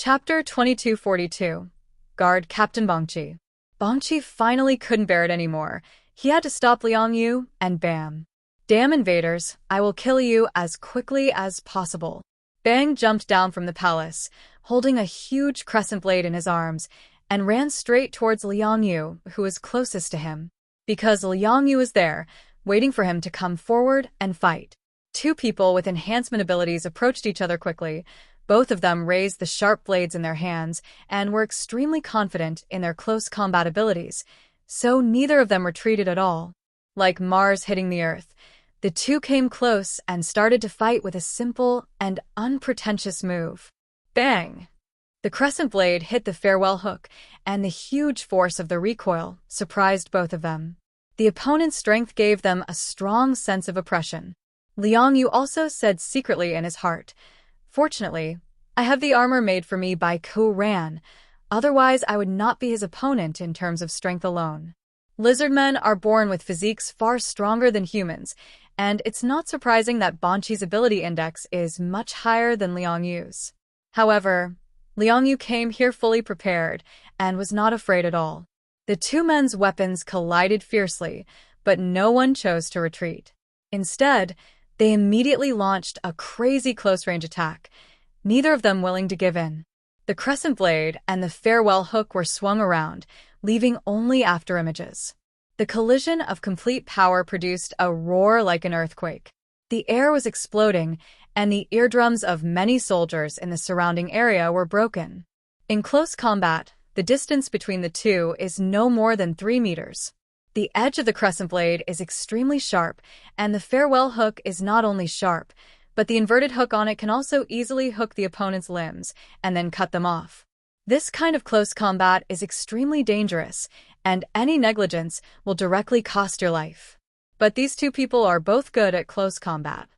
Chapter 2242. Guard Captain Bongchi. Bongchi finally couldn't bear it anymore. He had to stop Liang Yu, and bam. Damn invaders, I will kill you as quickly as possible. Bang jumped down from the palace, holding a huge crescent blade in his arms, and ran straight towards Liang Yu, who was closest to him. Because Liang Yu was there, waiting for him to come forward and fight. Two people with enhancement abilities approached each other quickly. Both of them raised the sharp blades in their hands and were extremely confident in their close combat abilities, so neither of them retreated at all. Like Mars hitting the Earth, the two came close and started to fight with a simple and unpretentious move. Bang! The crescent blade hit the farewell hook, and the huge force of the recoil surprised both of them. The opponent's strength gave them a strong sense of oppression. Liang Yu also said secretly in his heart, "Fortunately, I have the armor made for me by Ko Ran, otherwise I would not be his opponent in terms of strength alone." Lizardmen are born with physiques far stronger than humans, and it's not surprising that Bongchi's ability index is much higher than Liang Yu's. However, Liang Yu came here fully prepared and was not afraid at all. The two men's weapons collided fiercely, but no one chose to retreat. Instead, they immediately launched a crazy close-range attack, neither of them willing to give in. The crescent blade and the farewell hook were swung around, leaving only after images. The collision of complete power produced a roar like an earthquake. The air was exploding, and the eardrums of many soldiers in the surrounding area were broken. In close combat, the distance between the two is no more than 3 meters. The edge of the crescent blade is extremely sharp, and the farewell hook is not only sharp, but the inverted hook on it can also easily hook the opponent's limbs and then cut them off. This kind of close combat is extremely dangerous, and any negligence will directly cost your life. But these two people are both good at close combat.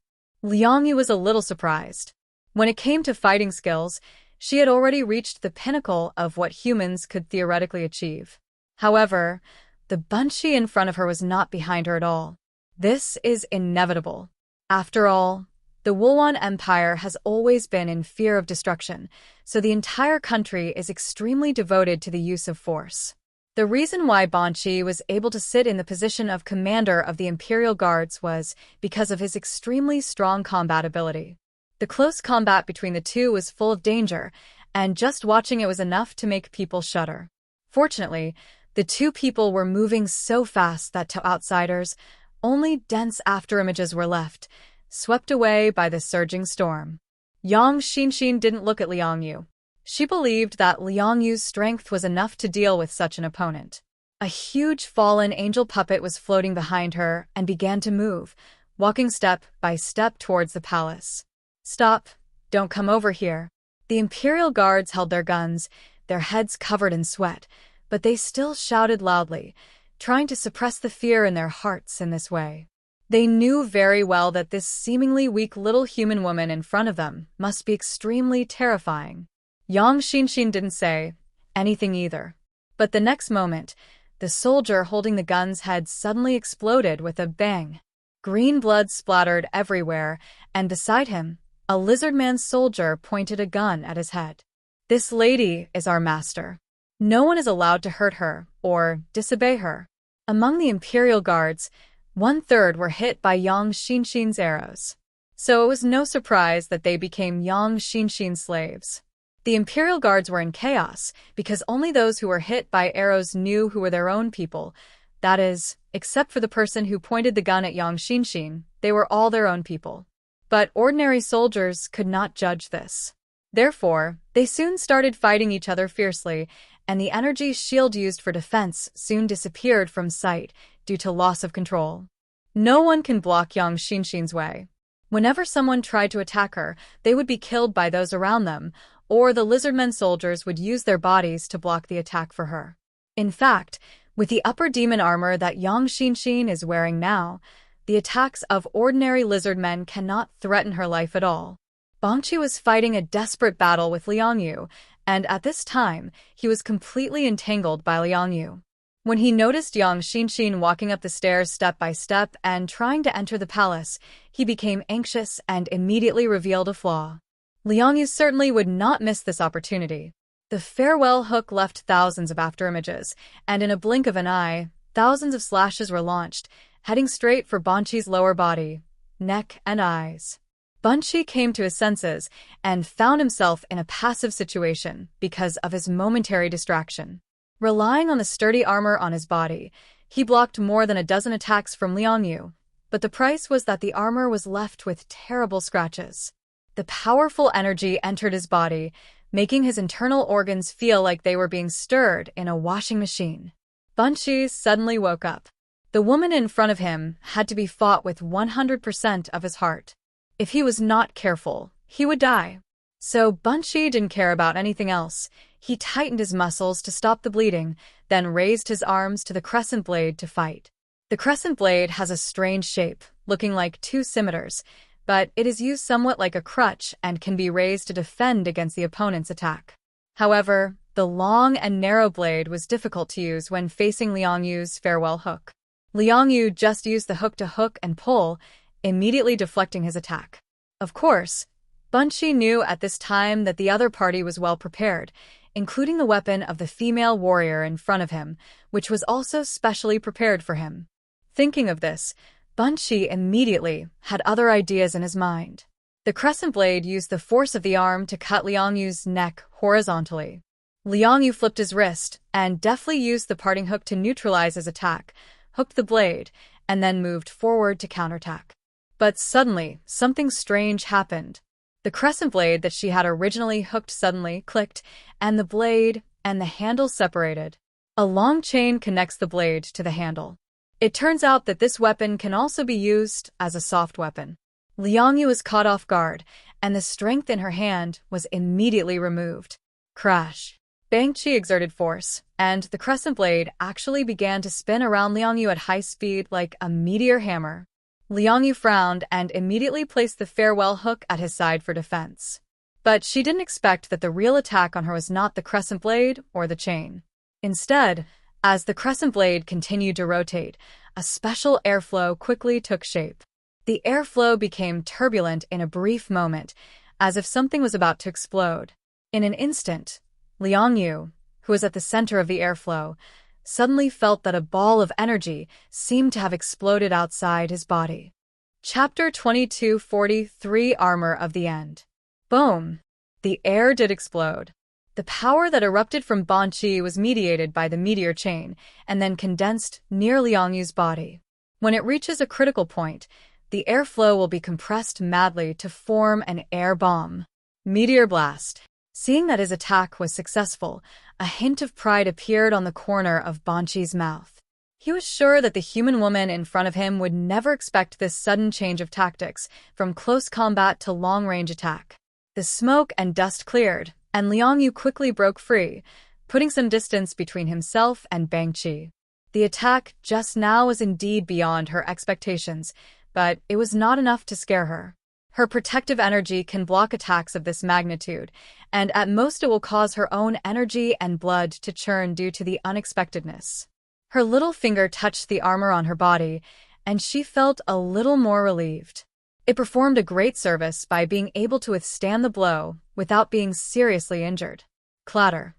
Liang Yu was a little surprised. When it came to fighting skills, she had already reached the pinnacle of what humans could theoretically achieve. However, the Bongchi in front of her was not behind her at all. This is inevitable. After all, the Wulwan Empire has always been in fear of destruction, so the entire country is extremely devoted to the use of force. The reason why Bongchi was able to sit in the position of commander of the Imperial Guards was because of his extremely strong combat ability. The close combat between the two was full of danger, and just watching it was enough to make people shudder. Fortunately, the two people were moving so fast that to outsiders, only dense afterimages were left, swept away by the surging storm. Yong Shinshin didn't look at Liang Yu. She believed that Liang Yu's strength was enough to deal with such an opponent. A huge fallen angel puppet was floating behind her and began to move, walking step by step towards the palace. "Stop! Don't come over here." The Imperial Guards held their guns, their heads covered in sweat, but they still shouted loudly, trying to suppress the fear in their hearts in this way. They knew very well that this seemingly weak little human woman in front of them must be extremely terrifying. Yong Shinshin didn't say anything either. But the next moment, the soldier holding the gun's head suddenly exploded with a bang. Green blood splattered everywhere, and beside him, a lizardman soldier pointed a gun at his head. "This lady is our master. No one is allowed to hurt her or disobey her." Among the Imperial Guards, 1/3 were hit by Yong Shinshin's arrows. So it was no surprise that they became Yong Shinshin's slaves. The Imperial Guards were in chaos because only those who were hit by arrows knew who were their own people. That is, except for the person who pointed the gun at Yong Shinshin, they were all their own people. But ordinary soldiers could not judge this. Therefore, they soon started fighting each other fiercely, and the energy shield used for defense soon disappeared from sight due to loss of control. No one can block Yong Shinshin's way. Whenever someone tried to attack her, they would be killed by those around them, or the lizardmen soldiers would use their bodies to block the attack for her. In fact, with the upper demon armor that Yong Shinshin is wearing now, the attacks of ordinary lizardmen cannot threaten her life at all. Bongchi was fighting a desperate battle with Liang Yu, and at this time, he was completely entangled by Liang Yu. When he noticed Yong Shinshin walking up the stairs step by step and trying to enter the palace, he became anxious and immediately revealed a flaw. Liang Yu certainly would not miss this opportunity. The farewell hook left thousands of afterimages, and in a blink of an eye, thousands of slashes were launched, heading straight for Banqi's lower body, neck, and eyes. Banqi came to his senses and found himself in a passive situation because of his momentary distraction. Relying on the sturdy armor on his body, he blocked more than a dozen attacks from Liang Yu, but the price was that the armor was left with terrible scratches. The powerful energy entered his body, making his internal organs feel like they were being stirred in a washing machine. Banqi suddenly woke up. The woman in front of him had to be fought with 100% of his heart. If he was not careful, he would die. So Banqi didn't care about anything else. He tightened his muscles to stop the bleeding, then raised his arms to the crescent blade to fight. The crescent blade has a strange shape, looking like two scimitars, but it is used somewhat like a crutch and can be raised to defend against the opponent's attack. However, the long and narrow blade was difficult to use when facing Liang Yu's farewell hook. Liang Yu just used the hook to hook and pull, immediately deflecting his attack. Of course, Banqi knew at this time that the other party was well prepared, including the weapon of the female warrior in front of him, which was also specially prepared for him. Thinking of this, Banqi immediately had other ideas in his mind. The crescent blade used the force of the arm to cut Liang Yu's neck horizontally. Liang Yu flipped his wrist and deftly used the parting hook to neutralize his attack, hooked the blade, and then moved forward to counterattack. But suddenly, something strange happened. The crescent blade that she had originally hooked suddenly clicked, and the blade and the handle separated. A long chain connects the blade to the handle. It turns out that this weapon can also be used as a soft weapon. Liang Yu was caught off guard, and the strength in her hand was immediately removed. Crash! Banqi exerted force, and the crescent blade actually began to spin around Liang Yu at high speed like a meteor hammer. Liang Yu frowned and immediately placed the farewell hook at his side for defense. But she didn't expect that the real attack on her was not the crescent blade or the chain. Instead, as the crescent blade continued to rotate, a special airflow quickly took shape. The airflow became turbulent in a brief moment, as if something was about to explode. In an instant, Liang Yu, who was at the center of the airflow, suddenly felt that a ball of energy seemed to have exploded outside his body. Chapter 2243 Armor of the End. Boom! The air did explode. The power that erupted from Banqi was mediated by the meteor chain and then condensed near Liang Yu's body. When it reaches a critical point, the airflow will be compressed madly to form an air bomb. Meteor blast. Seeing that his attack was successful, a hint of pride appeared on the corner of Banqi's mouth. He was sure that the human woman in front of him would never expect this sudden change of tactics, from close combat to long-range attack. The smoke and dust cleared, and Liang Yu quickly broke free, putting some distance between himself and Banqi. The attack just now was indeed beyond her expectations, but it was not enough to scare her. Her protective energy can block attacks of this magnitude, and at most it will cause her own energy and blood to churn due to the unexpectedness. Her little finger touched the armor on her body, and she felt a little more relieved. It performed a great service by being able to withstand the blow without being seriously injured. Clatter.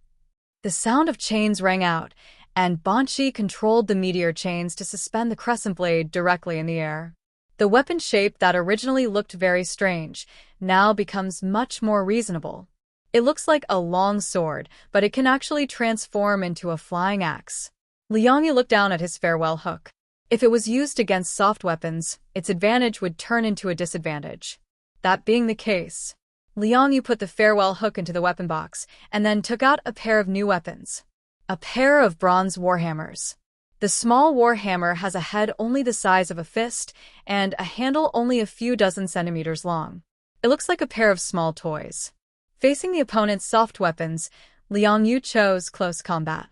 The sound of chains rang out, and Banqi controlled the meteor chains to suspend the crescent blade directly in the air. The weapon shape that originally looked very strange now becomes much more reasonable. It looks like a long sword, but it can actually transform into a flying axe. Liang Yu looked down at his farewell hook. If it was used against soft weapons, its advantage would turn into a disadvantage. That being the case, Liang Yu put the farewell hook into the weapon box and then took out a pair of new weapons. A pair of bronze warhammers. The small warhammer has a head only the size of a fist and a handle only a few dozen centimeters long. It looks like a pair of small toys. Facing the opponent's soft weapons, Liang Yu chose close combat.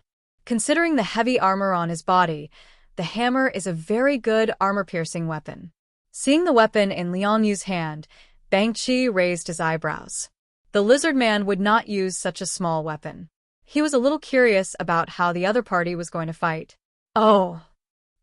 Considering the heavy armor on his body, the hammer is a very good armor-piercing weapon. Seeing the weapon in Liang Yu's hand, Banqi raised his eyebrows. The lizard man would not use such a small weapon. He was a little curious about how the other party was going to fight. Oh!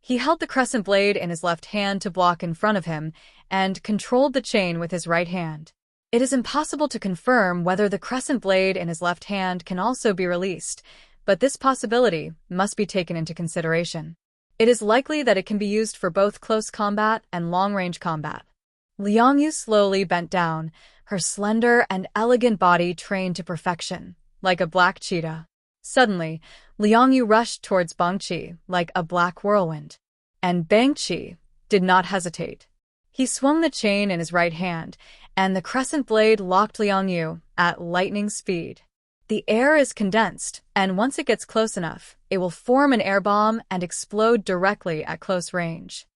He held the crescent blade in his left hand to block in front of him and controlled the chain with his right hand. It is impossible to confirm whether the crescent blade in his left hand can also be released, but this possibility must be taken into consideration. It is likely that it can be used for both close combat and long-range combat. Liang Yu slowly bent down, her slender and elegant body trained to perfection, like a black cheetah. Suddenly, Liang Yu rushed towards Bangqi like a black whirlwind. And Bangqi did not hesitate. He swung the chain in his right hand, and the crescent blade locked Liang Yu at lightning speed. The air is condensed, and once it gets close enough, it will form an air bomb and explode directly at close range.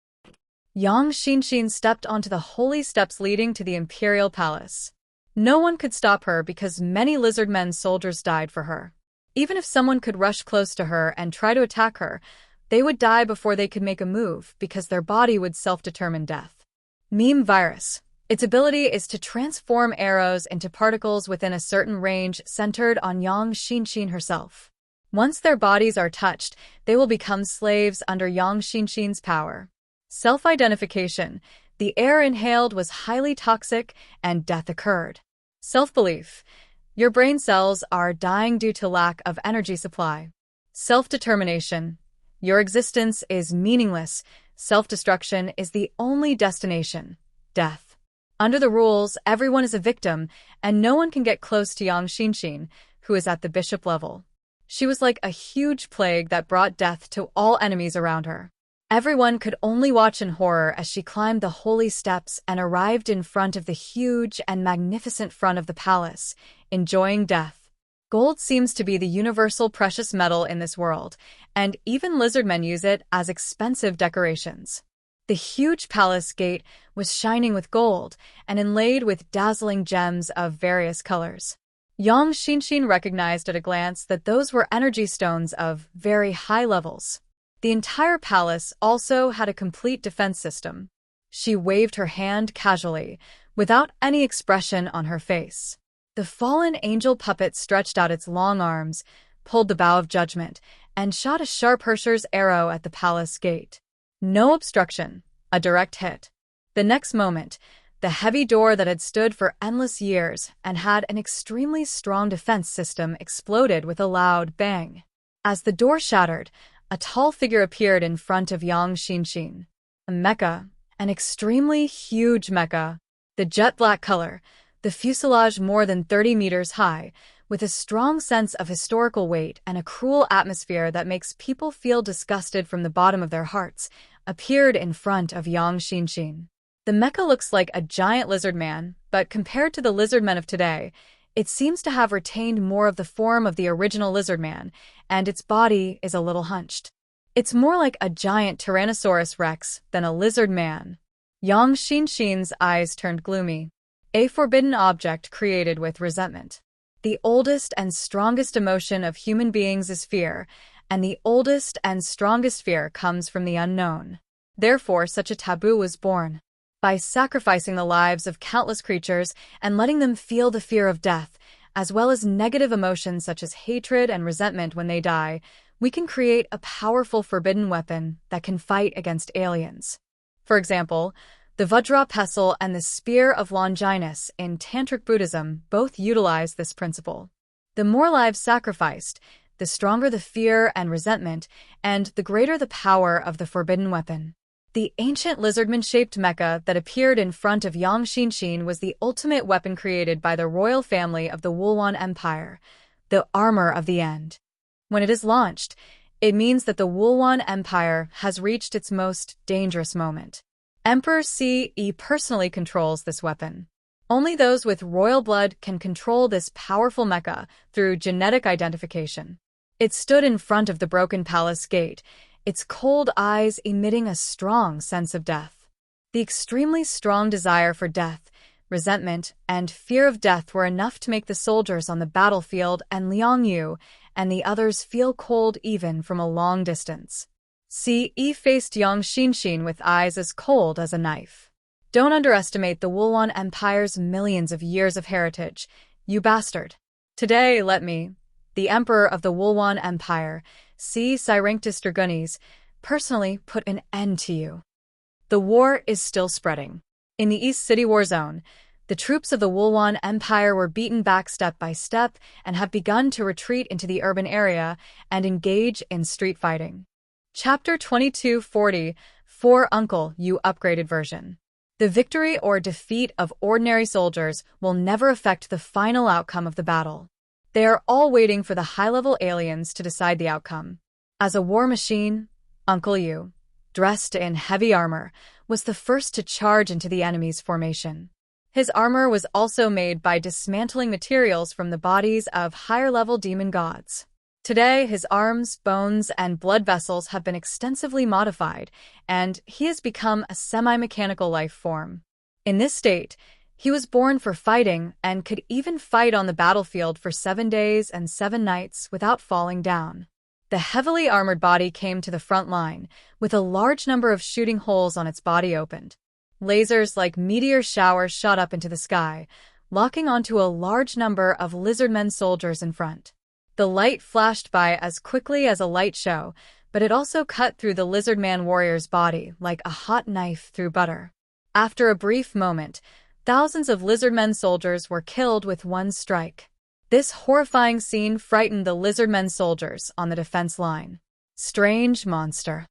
Yong Shinshin stepped onto the holy steps leading to the imperial palace. No one could stop her because many lizardmen soldiers died for her. Even if someone could rush close to her and try to attack her, they would die before they could make a move because their body would self-determine death. Meme virus. Its ability is to transform arrows into particles within a certain range centered on Yong Shinshin herself. Once their bodies are touched, they will become slaves under Yong Shinshin's power. Self-identification. The air inhaled was highly toxic and death occurred. Self-belief. Your brain cells are dying due to lack of energy supply. Self-determination. Your existence is meaningless. Self-destruction is the only destination. Death. Under the rules, everyone is a victim, and no one can get close to Yong Shinshin, who is at the bishop level. She was like a huge plague that brought death to all enemies around her. Everyone could only watch in horror as she climbed the holy steps and arrived in front of the huge and magnificent front of the palace, enjoying death. Gold seems to be the universal precious metal in this world, and even lizardmen use it as expensive decorations. The huge palace gate was shining with gold and inlaid with dazzling gems of various colors. Yong Shinshin recognized at a glance that those were energy stones of very high levels. The entire palace also had a complete defense system. She waved her hand casually, without any expression on her face. The fallen angel puppet stretched out its long arms, pulled the bow of judgment, and shot a sharp Hersher's arrow at the palace gate. No obstruction, a direct hit. The next moment, the heavy door that had stood for endless years and had an extremely strong defense system exploded with a loud bang. As the door shattered, a tall figure appeared in front of Yong Shinshin. A mecha, an extremely huge mecha. The jet black color, the fuselage more than 30 meters high, with a strong sense of historical weight and a cruel atmosphere that makes people feel disgusted from the bottom of their hearts, appeared in front of Yong Shinshin. The mecha looks like a giant lizard man, but compared to the lizard men of today, it seems to have retained more of the form of the original lizard man, and its body is a little hunched. It's more like a giant Tyrannosaurus Rex than a lizard man. Yong Shinshin's eyes turned gloomy. A forbidden object created with resentment. The oldest and strongest emotion of human beings is fear, and the oldest and strongest fear comes from the unknown. Therefore, such a taboo was born. By sacrificing the lives of countless creatures and letting them feel the fear of death, as well as negative emotions such as hatred and resentment when they die, we can create a powerful forbidden weapon that can fight against aliens. For example, the Vajra pestle and the Spear of Longinus in Tantric Buddhism both utilize this principle. The more lives sacrificed, the stronger the fear and resentment, and the greater the power of the forbidden weapon. The ancient lizardman-shaped mecha that appeared in front of Yong Shinshin was the ultimate weapon created by the royal family of the Wulwan Empire, the armor of the end. When it is launched, it means that the Wulwan Empire has reached its most dangerous moment. Emperor Ce personally controls this weapon. Only those with royal blood can control this powerful mecha through genetic identification. It stood in front of the broken palace gate, its cold eyes emitting a strong sense of death. The extremely strong desire for death, resentment, and fear of death were enough to make the soldiers on the battlefield and Liang Yu and the others feel cold even from a long distance. Ce faced Yong Shinshin with eyes as cold as a knife. Don't underestimate the Wulwan Empire's millions of years of heritage, you bastard. Today, let me, the Emperor of the Wulwan Empire, Ce Syrinctus Dragunis, personally put an end to you. The war is still spreading. In the East City War Zone, The troops of the Wulwan Empire were beaten back step by step and have begun to retreat into the urban area and engage in street fighting. Chapter 2240, For Uncle You Upgraded Version. The victory or defeat of ordinary soldiers will never affect the final outcome of the battle. They are all waiting for the high-level aliens to decide the outcome. As a war machine, Uncle You, dressed in heavy armor, was the first to charge into the enemy's formation. His armor was also made by dismantling materials from the bodies of higher-level demon gods. Today, his arms, bones, and blood vessels have been extensively modified, and he has become a semi-mechanical life form. In this state, he was born for fighting and could even fight on the battlefield for 7 days and 7 nights without falling down. The heavily armored body came to the front line, with a large number of shooting holes on its body opened. Lasers like meteor showers shot up into the sky, locking onto a large number of lizardmen soldiers in front. The light flashed by as quickly as a light show, but it also cut through the lizardman warrior's body like a hot knife through butter. After a brief moment, thousands of lizardmen soldiers were killed with one strike. This horrifying scene frightened the lizardmen soldiers on the defense line. Strange monster.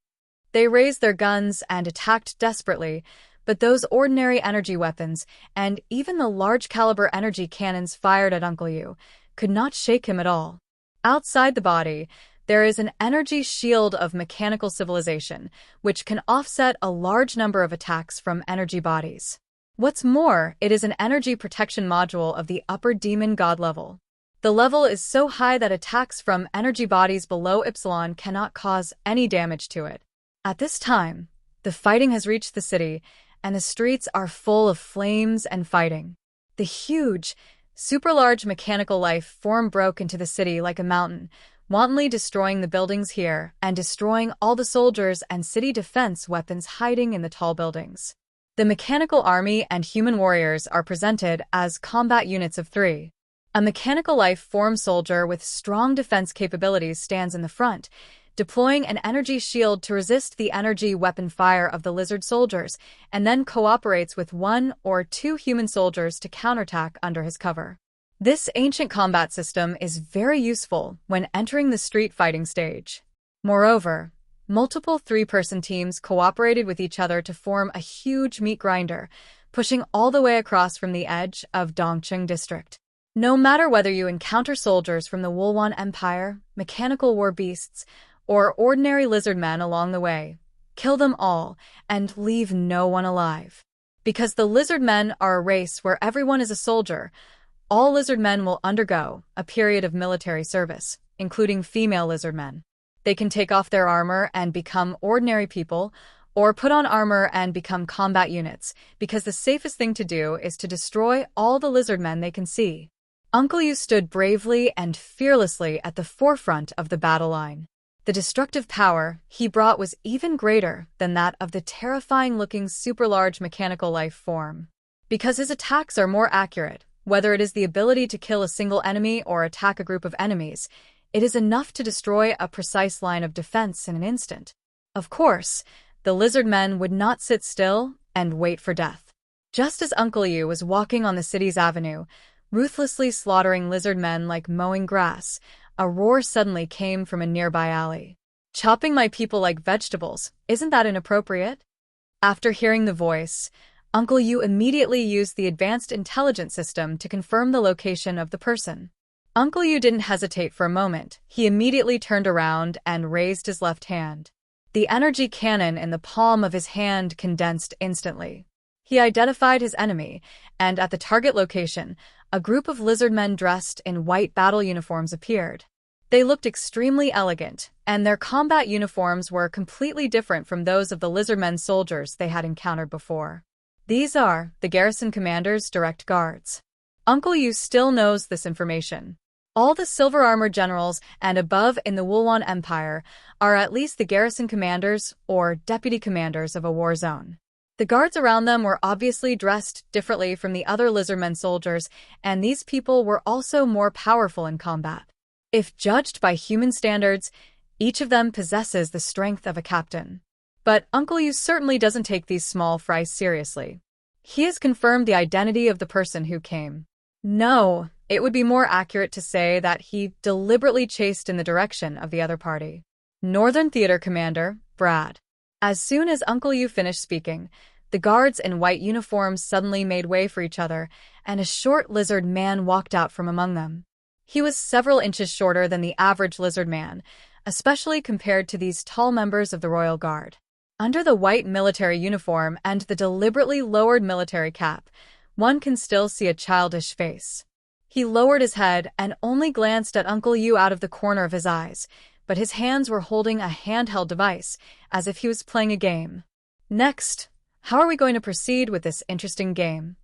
They raised their guns and attacked desperately, but those ordinary energy weapons, and even the large-caliber energy cannons fired at Uncle You, could not shake him at all. Outside the body, there is an energy shield of mechanical civilization, which can offset a large number of attacks from energy bodies. What's more, it is an energy protection module of the upper demon god level. The level is so high that attacks from energy bodies below Epsilon cannot cause any damage to it. At this time, the fighting has reached the city, and the streets are full of flames and fighting. The huge, super-large mechanical life form broke into the city like a mountain, wantonly destroying the buildings here and destroying all the soldiers and city defense weapons hiding in the tall buildings. The mechanical army and human warriors are presented as combat units of 3. A mechanical life form soldier with strong defense capabilities stands in the front, deploying an energy shield to resist the energy weapon fire of the lizard soldiers, and then cooperates with 1 or 2 human soldiers to counterattack under his cover. This ancient combat system is very useful when entering the street fighting stage. Moreover, multiple 3-person teams cooperated with each other to form a huge meat grinder, pushing all the way across from the edge of Dongcheng District. No matter whether you encounter soldiers from the Wulwan Empire, mechanical war beasts, or ordinary lizard men along the way, kill them all and leave no one alive. Because the lizard men are a race where everyone is a soldier, all lizard men will undergo a period of military service, including female lizard men. They can take off their armor and become ordinary people, or put on armor and become combat units, because the safest thing to do is to destroy all the lizard men they can see. Uncle You stood bravely and fearlessly at the forefront of the battle line. The destructive power he brought was even greater than that of the terrifying-looking super-large mechanical life form. Because his attacks are more accurate, whether it is the ability to kill a single enemy or attack a group of enemies, it is enough to destroy a precise line of defense in an instant. Of course, the lizard men would not sit still and wait for death. Just as Uncle You was walking on the city's avenue, ruthlessly slaughtering lizard men like mowing grass, a roar suddenly came from a nearby alley. "Chopping my people like vegetables, isn't that inappropriate?" After hearing the voice, Uncle You immediately used the advanced intelligence system to confirm the location of the person. Uncle You didn't hesitate for a moment. He immediately turned around and raised his left hand. The energy cannon in the palm of his hand condensed instantly. He identified his enemy, and at the target location, a group of lizard men dressed in white battle uniforms appeared. They looked extremely elegant, and their combat uniforms were completely different from those of the lizardmen soldiers they had encountered before. These are the garrison commander's direct guards. Uncle You still knows this information. All the silver-armored generals and above in the Wulwan Empire are at least the garrison commanders or deputy commanders of a war zone. The guards around them were obviously dressed differently from the other lizardmen soldiers, and these people were also more powerful in combat. If judged by human standards, each of them possesses the strength of a captain. But Uncle You certainly doesn't take these small fries seriously. He has confirmed the identity of the person who came. No, it would be more accurate to say that he deliberately chased in the direction of the other party. Northern Theater Commander, Brad. As soon as Uncle Yu finished speaking, the guards in white uniforms suddenly made way for each other, and a short lizard man walked out from among them. He was several inches shorter than the average lizard man, especially compared to these tall members of the Royal Guard. Under the white military uniform and the deliberately lowered military cap, one can still see a childish face. He lowered his head and only glanced at Uncle Yu out of the corner of his eyes, but his hands were holding a handheld device, as if he was playing a game. Next, how are we going to proceed with this interesting game?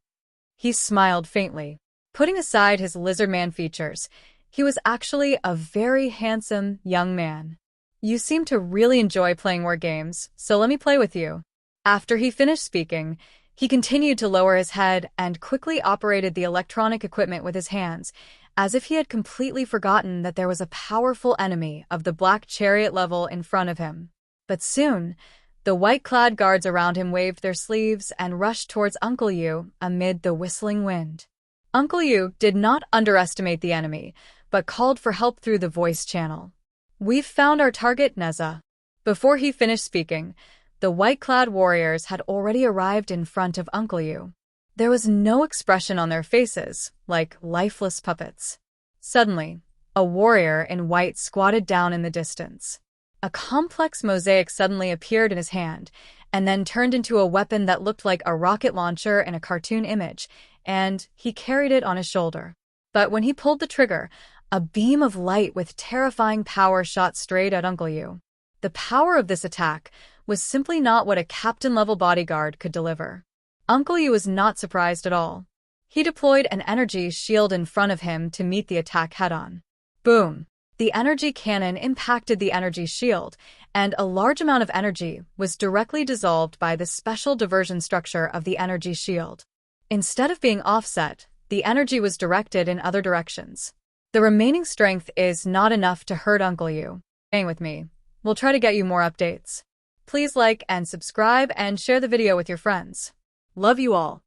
He smiled faintly. Putting aside his lizard-man features, he was actually a very handsome young man. You seem to really enjoy playing war games, so let me play with you. After he finished speaking, he continued to lower his head and quickly operated the electronic equipment with his hands, as if he had completely forgotten that there was a powerful enemy of the black chariot level in front of him. But soon, the white-clad guards around him waved their sleeves and rushed towards Uncle Yu amid the whistling wind. Uncle Yu did not underestimate the enemy, but called for help through the voice channel. "We've found our target, Neza." Before he finished speaking, the white-clad warriors had already arrived in front of Uncle Yu. There was no expression on their faces, like lifeless puppets. Suddenly, a warrior in white squatted down in the distance. A complex mosaic suddenly appeared in his hand, and then turned into a weapon that looked like a rocket launcher in a cartoon image, and he carried it on his shoulder. But when he pulled the trigger, a beam of light with terrifying power shot straight at Uncle Yu. The power of this attack was simply not what a captain-level bodyguard could deliver. Uncle Yu was not surprised at all. He deployed an energy shield in front of him to meet the attack head-on. Boom! The energy cannon impacted the energy shield, and a large amount of energy was directly dissolved by the special diversion structure of the energy shield. Instead of being offset, the energy was directed in other directions. The remaining strength is not enough to hurt Uncle Yu. Staying with me. We'll try to get you more updates. Please like and subscribe and share the video with your friends. Love you all.